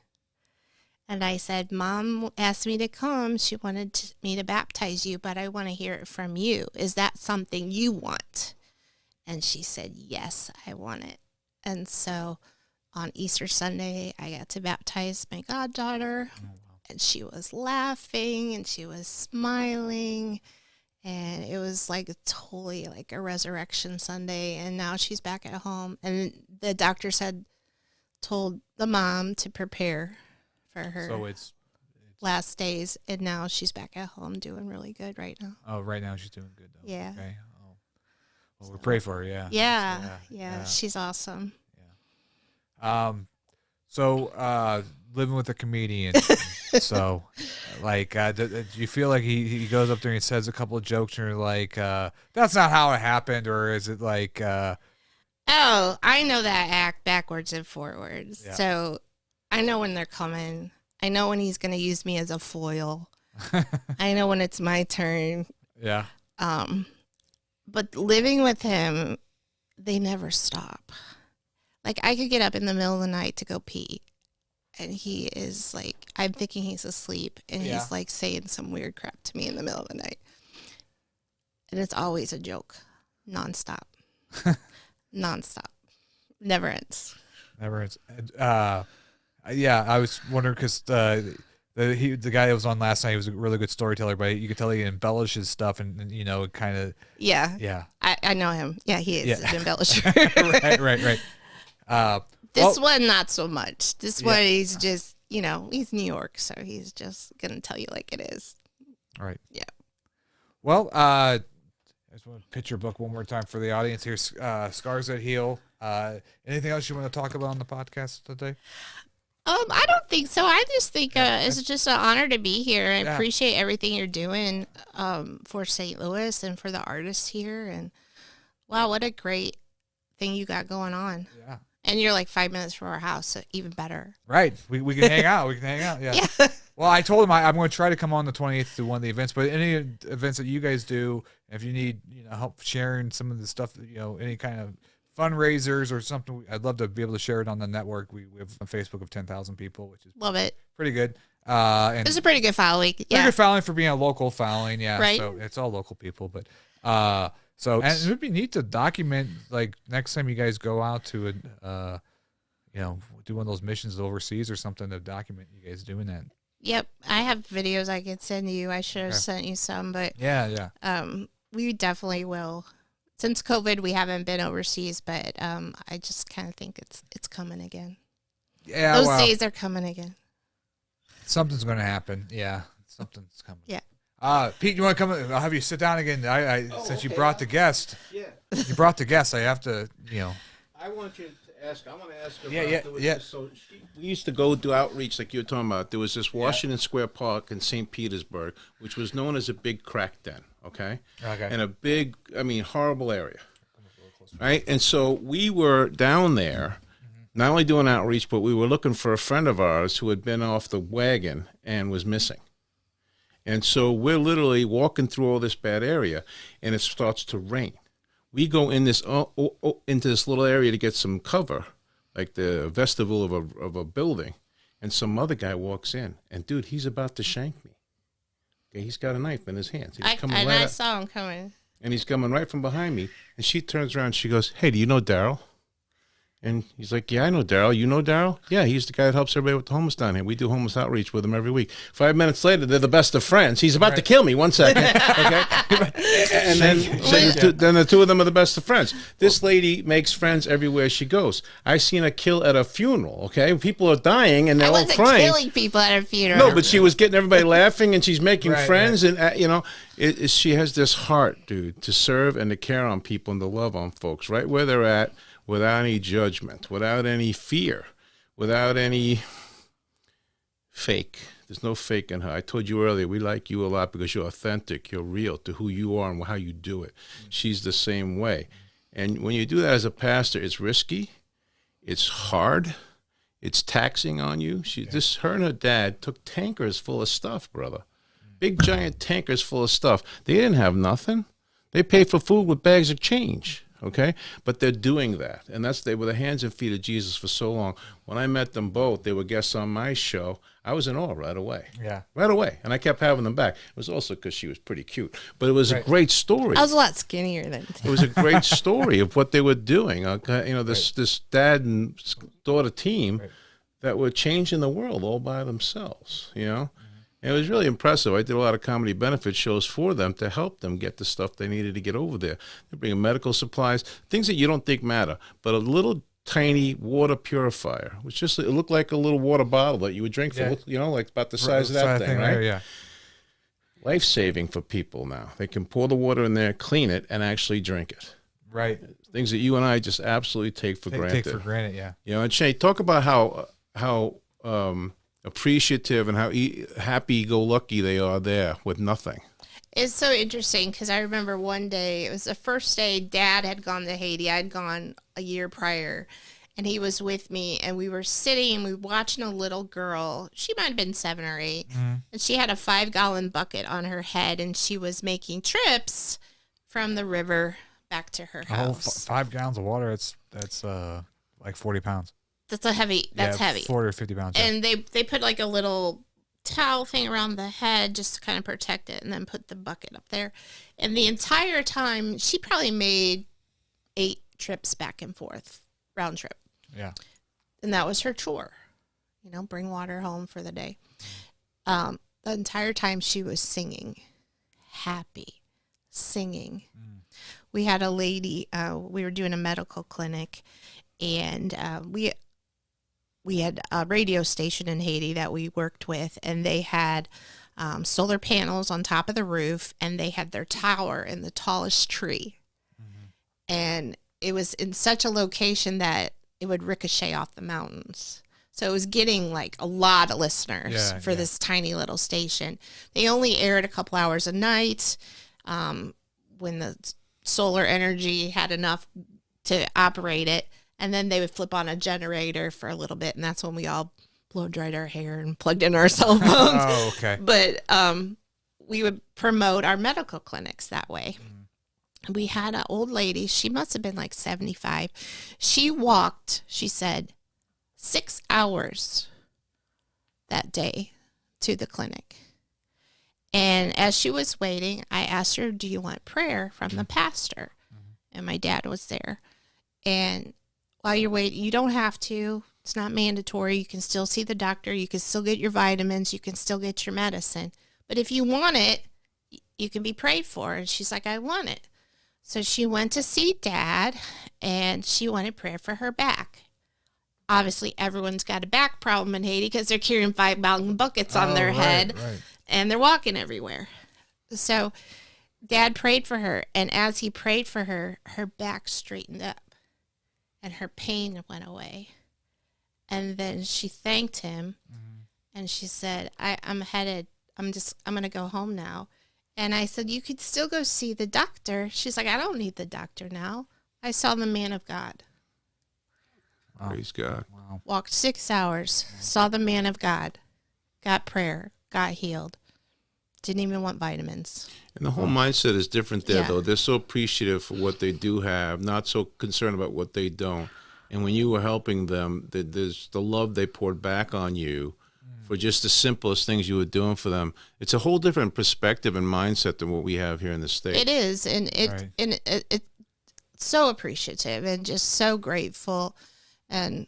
And I said, Mom asked me to come. She wanted me to baptize you, but I want to hear it from you. Is that something you want? And she said, yes, I want it. And so on Easter Sunday, I got to baptize my goddaughter. and she was laughing and she was smiling. And it was like totally like a resurrection Sunday. And now she's back at home. And the doctor told the mom to prepare for her
So it's
last days. And now she's back at home doing really good right now.
oh, right now she's doing good though.
Yeah.
Okay. Oh. Well, we pray for her. Yeah.
Yeah. She's awesome.
So living with a comedian. So, like, do you feel like he goes up there and says a couple of jokes, and you're like, that's not how it happened, or is it like,
Oh, I know that act backwards and forwards.
Yeah.
So I know when they're coming. I know when he's going to use me as a foil. I know when it's my turn.
yeah,
But living with him, they never stop. Like, I could get up in the middle of the night to go pee. And he is like, I'm thinking he's asleep. And
Yeah.
he's like saying some weird crap to me in the middle of the night. And it's always a joke. Nonstop. Nonstop. Never ends.
never. Yeah, I was wondering because the guy that was on last night, he was a really good storyteller, but you could tell he embellishes stuff, and you know, it kind of
Yeah. I know him. Yeah, he is an embellisher.
right.
This one, not so much. This one, he's just, he's New York, so he's just going to tell you like it is.
All right.
Yeah.
Well, I just want to pitch your book one more time for the audience here. Scars That Heal. Anything else you want to talk about on the podcast today?
I don't think so. I just think it's just an honor to be here. I
Yeah.
appreciate everything you're doing for St. Louis and for the artists here. And wow, what a great thing you got going on.
Yeah.
And you're like 5 minutes from our house, so even better.
Right. We can hang out. We can hang out. Yeah. Well, I told him I'm going to try to come on the 28th to one of the events, but any events that you guys do, if you need help sharing some of the stuff, any kind of fundraisers or something, I'd love to be able to share it on the network. We have a Facebook of 10,000 people, which is
Love it.
pretty good. And
It's a pretty good following.
pretty
Yeah.
good following for being a local following. Yeah.
Right.
So it's all local people, but and it would be neat to document, like, next time you guys go out to do one of those missions overseas or something, to document you guys doing that.
Yep. I have videos I could send you. I should have sent you some, but
Yeah.
we definitely will. Since COVID, we haven't been overseas, but I just kind of think it's coming again.
Yeah.
Those
well,
days are coming again.
something's going to happen. Yeah. Something's coming.
Yeah.
Pete, you want to come? I'll have you sit down again. Since you brought the guest.
Yeah.
You brought the guest. I have to,
I want you to ask. I want to ask her.
Yeah,
about,
yeah,
there was
yeah.
this- so we used to go do outreach like you were talking about. There was this Washington Square Park in St. Petersburg, which was known as a big crack den. Okay.
Okay.
And a big, horrible area. Right. And so we were down there, not only doing outreach, but we were looking for a friend of ours who had been off the wagon and was missing. And so we're literally walking through all this bad area, and it starts to rain. We go in this into this little area to get some cover, like the vestibule of a building, and some other guy walks in, and dude, he's about to shank me. Okay, he's got a knife in his hands. He's coming right
I
up,
saw him coming.
and he's coming right from behind me. And she turns around, and she goes, "Hey, do you know Daryl?" And he's like, "Yeah, I know Daryl. You know Daryl? Yeah, he's the guy that helps everybody with the homeless down here. We do homeless outreach with him every week." 5 minutes later, they're the best of friends. He's about to kill me. 1 second, okay? And then the two of them are the best of friends. This lady makes friends everywhere she goes. I seen her kill at a funeral. Okay, people are dying and they're
I
all
wasn't
crying.
killing people at a funeral.
No, but she was getting everybody laughing, and she's making
Right,
friends, and she has this heart, dude, to serve and to care on people and to love on folks right where they're at, without any judgment, without any fear, without any fake. There's no fake in her. I told you earlier, we like you a lot because you're authentic, you're real to who you are and how you do it. She's the same way. And when you do that as a pastor, it's risky, it's hard, it's taxing on you. Her and her dad took tankers full of stuff, brother. Big giant tankers full of stuff. They didn't have nothing. They paid for food with bags of change. Okay, but they're doing that, and they were the hands and feet of Jesus for so long. When I met them both, they were guests on my show. I was in awe right away.
Yeah.
Right away, and I kept having them back. It was also because she was pretty cute, but it was a great story.
I was a lot skinnier than
It was a great story of what they were doing. Okay, this dad and daughter team that were changing the world all by themselves. And it was really impressive. I did a lot of comedy benefit shows for them to help them get the stuff they needed to get over there. They bring medical supplies, things that you don't think matter, but a little tiny water purifier, which just it looked like a little water bottle that you would drink for, like about the size of that thing, right?
Yeah.
Life-saving for people now. They can pour the water in there, clean it, and actually drink it.
Right.
Things that you and I just absolutely take for granted.
Take for granted, yeah.
You know, and Shay, talk about how appreciative and how happy-go-lucky they are there with nothing.
It's so interesting because I remember one day, it was the first day Dad had gone to Haiti. I'd gone a year prior, and he was with me, and we were sitting and we were watching a little girl. She might have been 7 or 8, and she had a 5-gallon bucket on her head, and she was making trips from the river back to her house.
5 gallons of water, that's like 40 pounds.
That's heavy.
40 or 50 pounds. Yeah.
And they put like a little towel thing around the head just to kind of protect it, and then put the bucket up there. And the entire time, she probably made 8 trips back and forth, round trip.
Yeah.
And that was her chore, bring water home for the day. The entire time she was singing, happy, singing. We had a lady, we were doing a medical clinic, and we had a radio station in Haiti that we worked with, and they had solar panels on top of the roof, and they had their tower in the tallest tree. And it was in such a location that it would ricochet off the mountains. So it was getting like a lot of listeners for this tiny little station. They only aired a couple hours a night when the solar energy had enough to operate it. And then they would flip on a generator for a little bit, and that's when we all blow dried our hair and plugged in our cell phones.
Oh, okay.
But we would promote our medical clinics that way. We had an old lady. She must have been like 75. She walked, she said, 6 hours that day to the clinic. And as she was waiting, I asked her, do you want prayer from the pastor? And my dad was there. And while you're waiting, you don't have to. It's not mandatory. You can still see the doctor. You can still get your vitamins. You can still get your medicine. But if you want it, you can be prayed for. And she's like, I want it. So she went to see Dad, and she wanted prayer for her back. Obviously, everyone's got a back problem in Haiti because they're carrying 5-gallon buckets on their head, and they're walking everywhere. So Dad prayed for her, and as he prayed for her, her back straightened up, and her pain went away. And then she thanked him, and she said, I'm headed. I'm going to go home now. And I said, you could still go see the doctor. She's like, I don't need the doctor now. I saw the man of God.
Wow. Praise God.
Wow.
Walked 6 hours, saw the man of God, got prayer, got healed. Didn't even want vitamins.
And the whole mindset is different there, though. They're so appreciative for what they do have, not so concerned about what they don't. And when you were helping them, there's the love they poured back on you for just the simplest things you were doing for them. It's a whole different perspective and mindset than what we have here in the States.
It is, and it's so appreciative and just so grateful. And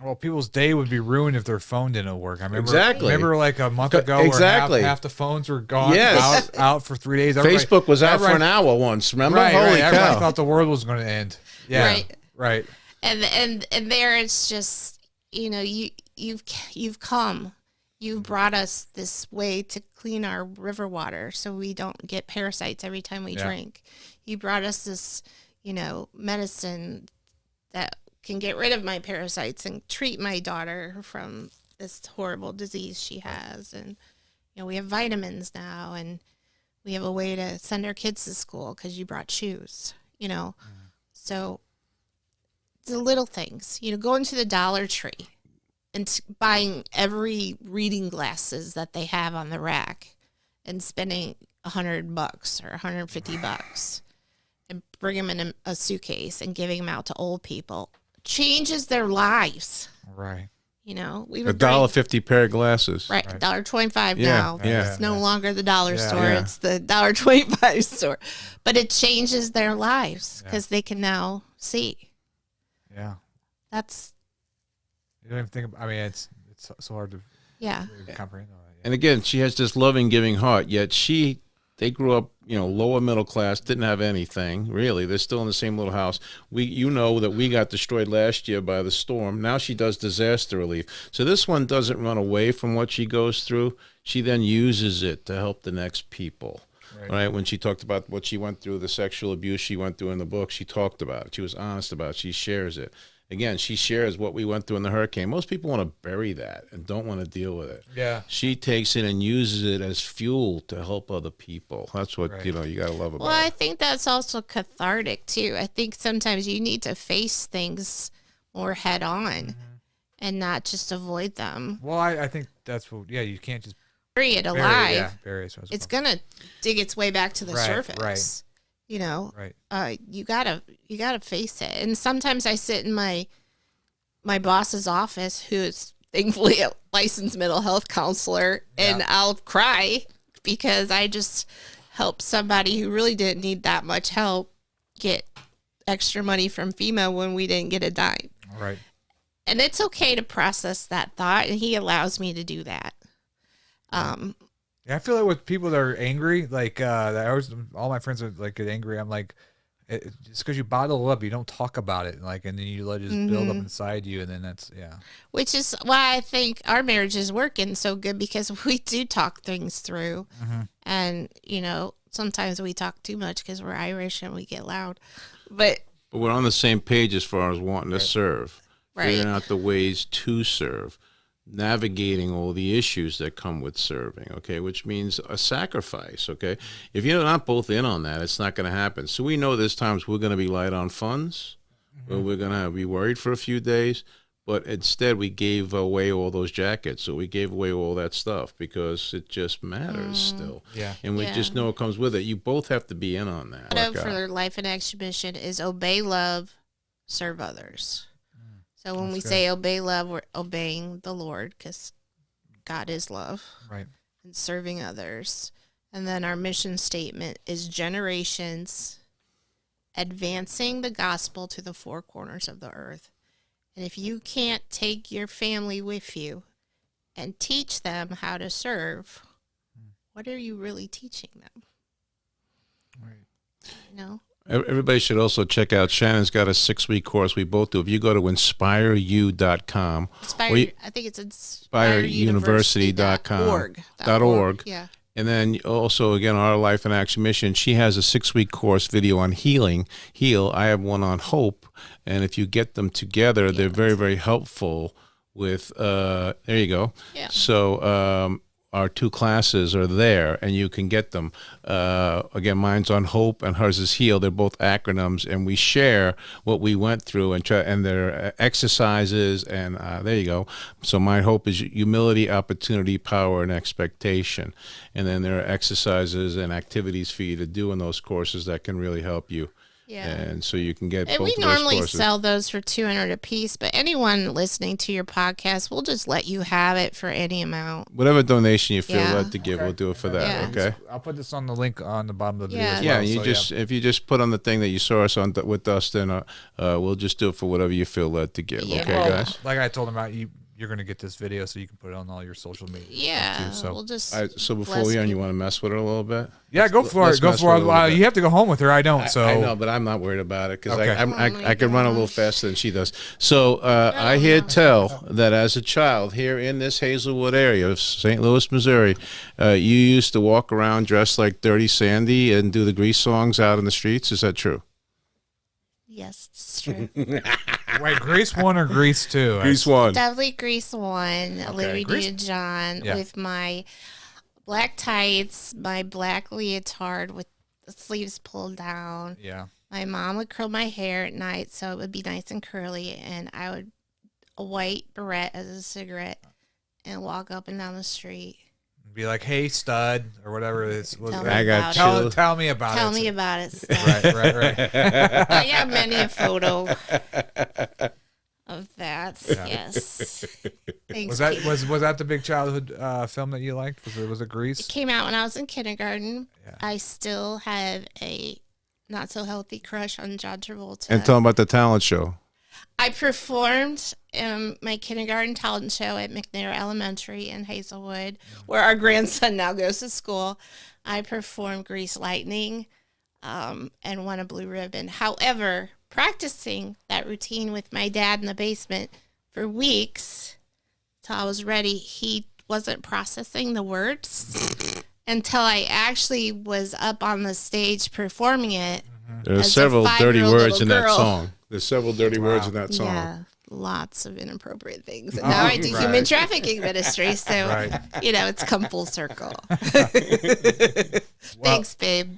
well, people's day would be ruined if their phone didn't work. I remember like a month ago where half the phones were gone, out for 3 days.
Facebook was out for an hour once, remember? Holy cow.
Everybody thought the world was going to end. Yeah, right.
And there it's just, you've come. You've brought us this way to clean our river water so we don't get parasites every time we drink. You brought us this, medicine that can get rid of my parasites and treat my daughter from this horrible disease she has. And, we have vitamins now, and we have a way to send our kids to school because you brought shoes, So the little things, going to the Dollar Tree and buying every reading glasses that they have on the rack and spending $100 or $150 and bring them in a suitcase and giving them out to old people changes their lives.
Right.
We
were $1.50 pair of glasses.
Right. $1.25 now.
Yeah.
It's no longer the dollar store.
Yeah.
It's the $1.25 store. But it changes their lives because they can now see.
Yeah.
That's.
You don't even think. It's so hard to.
Yeah.
Comprehend all that, yeah.
And again, she has this loving, giving heart. Yet they grew up, lower middle class, didn't have anything really. They're still in the same little house. That we got destroyed last year by the storm. Now she does disaster relief. So this one doesn't run away from what she goes through. She then uses it to help the next people. Right. When she talked about what she went through, the sexual abuse she went through in the book, she talked about it. She was honest about it. She shares it. Again, she shares what we went through in the hurricane. Most people want to bury that and don't want to deal with it.
Yeah.
She takes it and uses it as fuel to help other people. That's what, you got to love about it.
Well, I think that's also cathartic, too. I think sometimes you need to face things more head on and not just avoid them.
Well, I think that's what, you can't just
bury it alive.
Bury it.
It's going to dig its way back to the surface.
Right.
You gotta face it. And sometimes I sit in my boss's office, who is thankfully a licensed mental health counselor, and I'll cry because I just helped somebody who really didn't need that much help get extra money from FEMA when we didn't get a dime.
Right.
And it's okay to process that thought, and he allows me to do that.
I feel like with people that are angry, like all my friends are like get angry. I'm like, it's because you bottle up, you don't talk about it, and then you let it just build up inside you, and then that's
Which is why I think our marriage is working so good, because we do talk things through, and sometimes we talk too much because we're Irish and we get loud, but
we're on the same page as far as wanting to serve, figuring
right.
out the ways to serve. Navigating all the issues that come with serving, okay, which means a sacrifice, okay? If you're not both in on that, it's not going to happen. So we know there's times we're going to be light on funds, where we're going to be worried for a few days, but instead we gave away all those jackets, so we gave away all that stuff because it just matters still.
Yeah.
And we just know it comes with it. You both have to be in on that.
Motto for their Life in Action mission is obey love, serve others. So when we say obey love, we're obeying the Lord, because God is love.
Right.
And serving others. And then our mission statement is generations advancing the gospel to the four corners of the earth. And if you can't take your family with you and teach them how to serve, what are you really teaching them?
Right.
Everybody should also check out, Shannon's got a 6-week course. We both do. If you go to inspireu.com.
I think it's inspireuniversity.org.
Yeah. And then also, again, our Life in Action mission, she has a 6-week course video on heal. I have one on hope. And if you get them together, they're very, very helpful with, there you go.
Yeah.
So, our 2 classes are there, and you can get them. Again, mine's on Hope, and hers is Heal. They're both acronyms, and we share what we went through, and their exercises, and there you go. So my Hope is humility, opportunity, power, and expectation. And then there are exercises and activities for you to do in those courses that can really help you.
Yeah.
And so you can get both
we
of those
normally
courses.
sell those for $200 a piece, but anyone listening to your podcast, we'll just let you have it for any amount.
Whatever donation you feel
Yeah.
led to give, we'll do it for that,
Yeah.
okay?
I'll put this on the link on the bottom of the video.
Yeah.
As
Yeah,
well,
if you just put on the thing that you saw us on with Dustin, we'll just do it for whatever you feel led to give.
Yeah.
Okay,
Well,
guys.
like I told him about, you're going to get this video so you can put it on all your social media.
Yeah.
Too, so
We'll just
All right, so before
bless
we end, you
people.
want to mess with her a little bit?
yeah, go for
let's
it. Go
mess
for
with
it.
it a little bit.
You have to go home with her. I don't. So
I know, but I'm not worried about it because
Okay.
I can run a little faster than she does. So I hear tell that as a child here in this Hazelwood area of St. Louis, Missouri, you used to walk around dressed like Dirty Sandy and do the Grease songs out in the streets. Is that true?
Yes, it's true.
wait, Grease 1 or Grease 2?
Grease 1.
Definitely Grease 1, Olivia
Grease-
Newton-John,
Yeah.
with my black tights, my black leotard with the sleeves pulled down.
Yeah.
My mom would curl my hair at night so it would be nice and curly, and I would a white beret as a cigarette and walk up and down the street.
Be like, hey, stud, or whatever it is.
Tell me
I got
about
you.
Tell me about
Tell
it.
me about it.
Right.
I got many a photo of that.
Yeah.
Yes. Thanks,
Was that
Pete.
was that the big childhood film that you liked? Was it Grease?
It came out when I was in kindergarten.
Yeah.
I still have a not so healthy crush on John Travolta.
And tell them about the talent show.
I performed in my kindergarten talent show at McNair Elementary in Hazelwood, where our grandson now goes to school. I performed Grease Lightning and won a blue ribbon. However, practicing that routine with my dad in the basement for weeks till I was ready, he wasn't processing the words until I actually was up on the stage performing it.
There are
as a
several dirty
5-year-old
words in
little
that
girl.
song. There's several dirty words in that song.
Yeah, lots of inappropriate things. And now I do human trafficking ministry, so it's come full circle. Thanks, babe.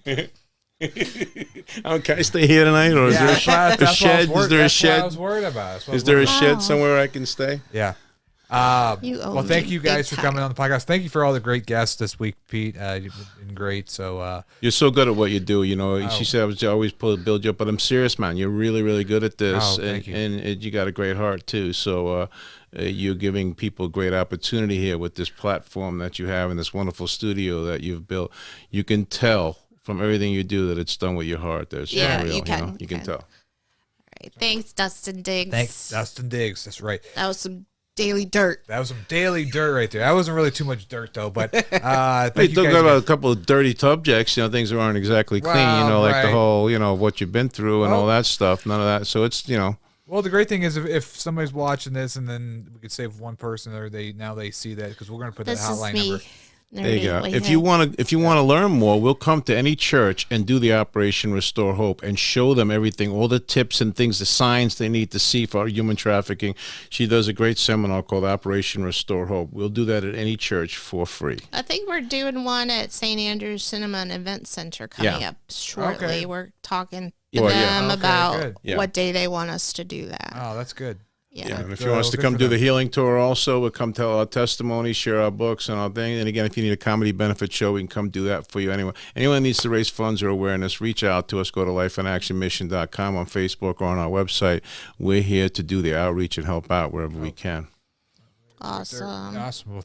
Can I stay here tonight, or is there a shed? Is there a shed?
I was worried about.
Is there a shed somewhere I can stay?
Yeah.
Well,
thank you guys for coming on the podcast. Thank you for all the great guests this week, Pete. You've been great. So
you're so good at what you do. She said I was always build you up, but I'm serious, man. You're really, really good at this,
thank you.
And you got a great heart too. So you're giving people great opportunity here with this platform that you have and this wonderful studio that you've built. You can tell from everything you do that it's done with your heart. There's real, you can tell.
All right, thanks, Dustin Diggs.
Thanks, Dustin Diggs. That's right.
That was some daily dirt.
That was some daily dirt right there. That wasn't really too much dirt though, but
We
thank you
talk
guys
about a couple of dirty subjects, things that aren't exactly clean, like the whole, what you've been through and all that stuff. None of that. So it's,
Well, the great thing is if somebody's watching this and then we could save one person or they see that because we're going to put that hotline number.
There you go. If you want to learn more, we'll come to any church and do the Operation Restore Hope and show them everything, all the tips and things, the signs they need to see for human trafficking. She does a great seminar called Operation Restore Hope. We'll do that at any church for free.
I think we're doing one at St. Andrew's Cinema and Event Center coming up shortly.
Okay.
We're talking to them about what day they want us to do that.
Oh, that's good.
Yeah.
And if you want us to come do the healing tour also, we'll come tell our testimony, share our books and our thing. And again, if you need a comedy benefit show, we can come do that for you. Anyone needs to raise funds or awareness, reach out to us. Go to lifeinactionmission.com on Facebook or on our website. We're here to do the outreach and help out wherever we can.
Awesome.
Awesome. Well,